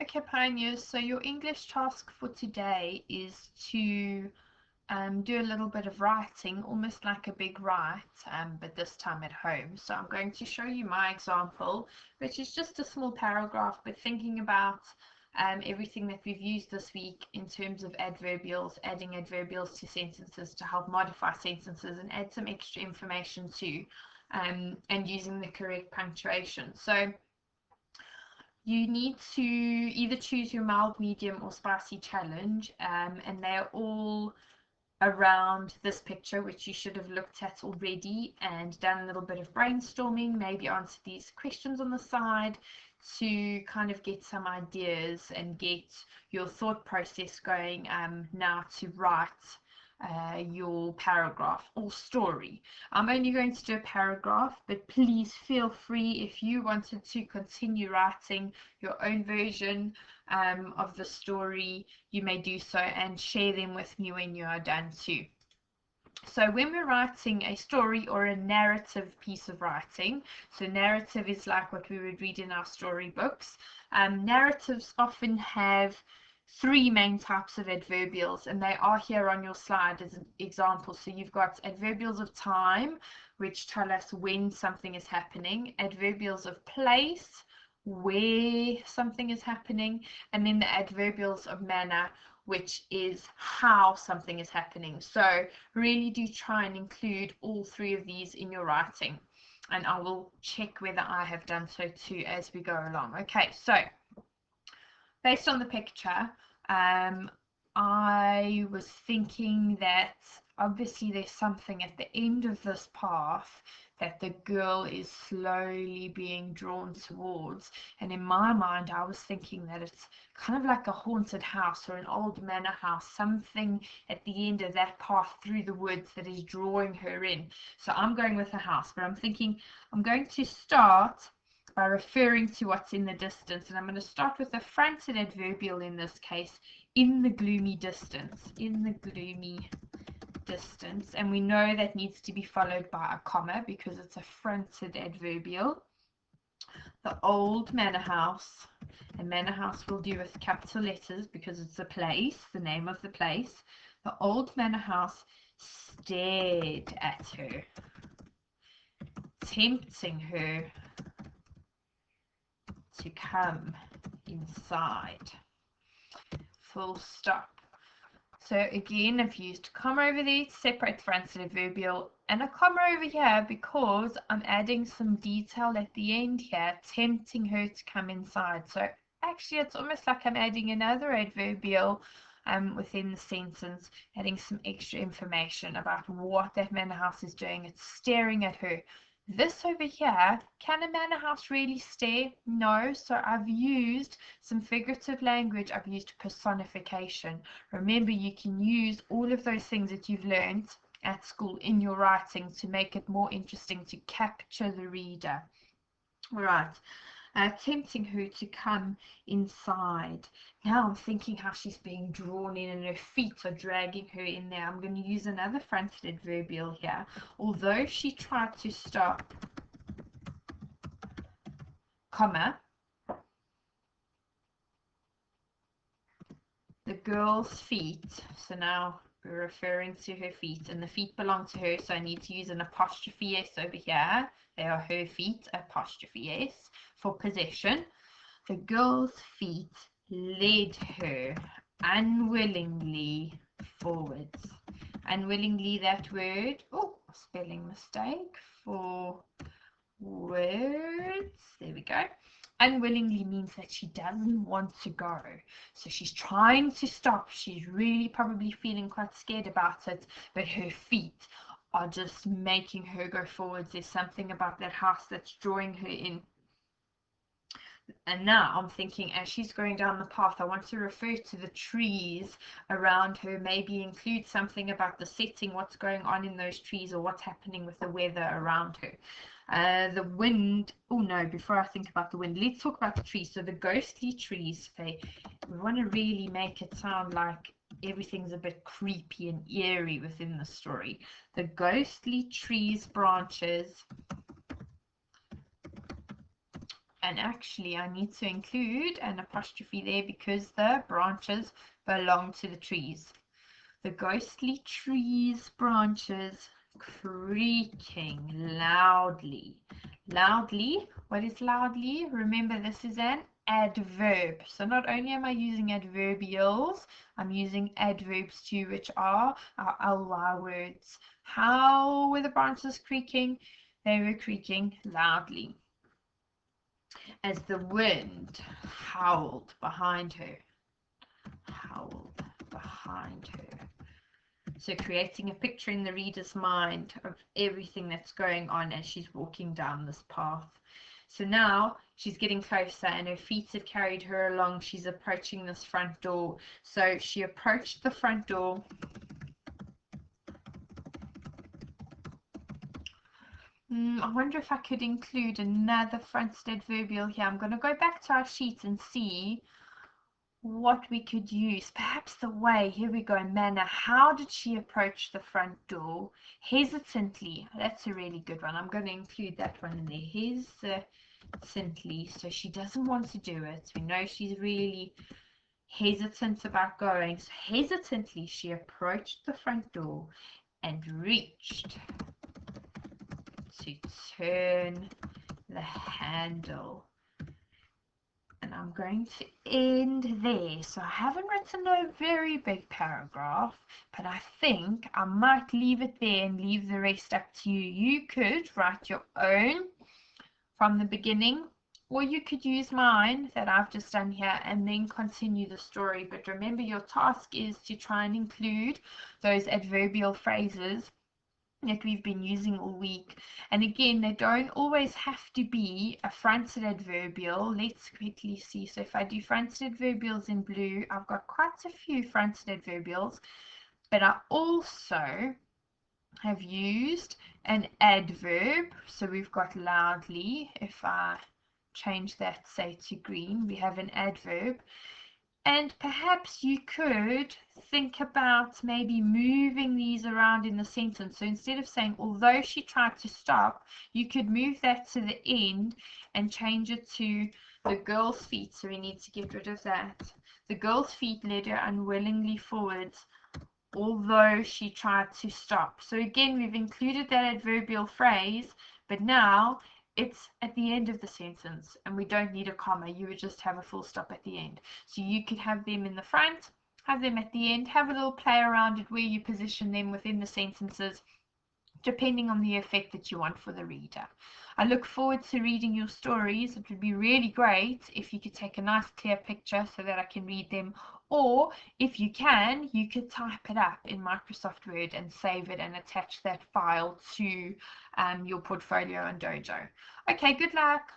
Okay, pioneers, so your English task for today is to do a little bit of writing, almost like a big write, but this time at home. So I'm going to show you my example, which is just a small paragraph, but thinking about everything that we've used this week in terms of adverbials, adding adverbials to sentences to help modify sentences and add some extra information too, and using the correct punctuation. So you need to either choose your mild, medium, or spicy challenge, and they're all around this picture, which you should have looked at already and done a little bit of brainstorming, maybe answer these questions on the side to kind of get some ideas and get your thought process going now to write your paragraph or story. I'm only going to do a paragraph, but please feel free if you wanted to continue writing your own version of the story, you may do so and share them with me when you are done too. So when we're writing a story or a narrative piece of writing, so narrative is like what we would read in our storybooks. Narratives often have three main types of adverbials, and they are here on your slide as an example. So you've got adverbials of time, which tell us when something is happening, adverbials of place, where something is happening, and then the adverbials of manner, which is how something is happening. So really do try and include all three of these in your writing, and I will check whether I have done so too as we go along. Okay, so based on the picture, I was thinking that obviously there's something at the end of this path that the girl is slowly being drawn towards, and in my mind I was thinking that it's kind of like a haunted house or an old manor house, something at the end of that path through the woods that is drawing her in. So I'm going with a house, but I'm thinking I'm going to start by referring to what's in the distance, and I'm going to start with a fronted adverbial in this case, in the gloomy distance, in the gloomy distance, and we know that needs to be followed by a comma because it's a fronted adverbial. The old manor house, and manor house will do with capital letters because it's a place, the name of the place. The old manor house stared at her, tempting her to come inside. Full stop. So again, I've used a comma over there to separate the fronted adverbial and a comma over here because I'm adding some detail at the end here, tempting her to come inside. So actually it's almost like I'm adding another adverbial within the sentence, adding some extra information about what that manor house is doing. It's staring at her. This over here, can a manor house really stare? No, so I've used some figurative language. I've used personification. Remember, you can use all of those things that you've learned at school in your writing to make it more interesting, to capture the reader. All right. Tempting her to come inside. Now I'm thinking how she's being drawn in and her feet are dragging her in there. I'm going to use another fronted adverbial here. Although she tried to stop, comma, the girl's feet. So now we're referring to her feet, and the feet belong to her, so I need to use an apostrophe S over here. They are her feet, apostrophe S, for possession. The girl's feet led her unwillingly forwards. Unwillingly, that word, oh, spelling mistake, for words, there we go. Unwillingly means that she doesn't want to go. So she's trying to stop. She's really probably feeling quite scared about it, but her feet are just making her go forwards. There's something about that house that's drawing her in. And now I'm thinking as she's going down the path, I want to refer to the trees around her, maybe include something about the setting, what's going on in those trees, or what's happening with the weather around her. The wind, oh no, before I think about the wind, let's talk about the trees. So the ghostly trees, we want to really make it sound like everything's a bit creepy and eerie within the story. The ghostly trees' branches And actually, I need to include an apostrophe there because the branches belong to the trees. The ghostly trees' branches creaking loudly. Loudly, what is loudly? Remember, this is an adverb. So not only am I using adverbials, I'm using adverbs too, which are our ly words. How were the branches creaking? They were creaking loudly as the wind howled behind her. Howled behind her. So creating a picture in the reader's mind of everything that's going on as she's walking down this path. So now she's getting closer and her feet have carried her along. She's approaching this front door. So she approached the front door. I wonder if I could include another fronted adverbial here. I'm going to go back to our sheet and see what we could use. Perhaps the way. Here we go. Manner. How did she approach the front door? Hesitantly. That's a really good one. I'm going to include that one in there. Hesitantly. So she doesn't want to do it. We know she's really hesitant about going. So hesitantly she approached the front door and reached to turn the handle. And I'm going to end there. So I haven't written a very big paragraph, but I think I might leave it there and leave the rest up to you. You could write your own from the beginning, or you could use mine that I've just done here and then continue the story. But remember, your task is to try and include those adverbial phrases that we've been using all week. And again, they don't always have to be a fronted adverbial. Let's quickly see. So if I do fronted adverbials in blue, I've got quite a few fronted adverbials, but I also have used an adverb. So we've got loudly. If I change that, say, to green, we have an adverb. And perhaps you could think about maybe moving these around in the sentence. So instead of saying, although she tried to stop, you could move that to the end and change it to the girl's feet. So we need to get rid of that. The girl's feet led her unwillingly forwards, although she tried to stop. So again, we've included that adverbial phrase, but now it's at the end of the sentence and we don't need a comma. You would just have a full stop at the end. So you could have them in the front, have them at the end, have a little play around it where you position them within the sentences, depending on the effect that you want for the reader. I look forward to reading your stories. It would be really great if you could take a nice clear picture so that I can read them, or if you can, you could type it up in Microsoft Word and save it and attach that file to your portfolio on Dojo. Okay, good luck.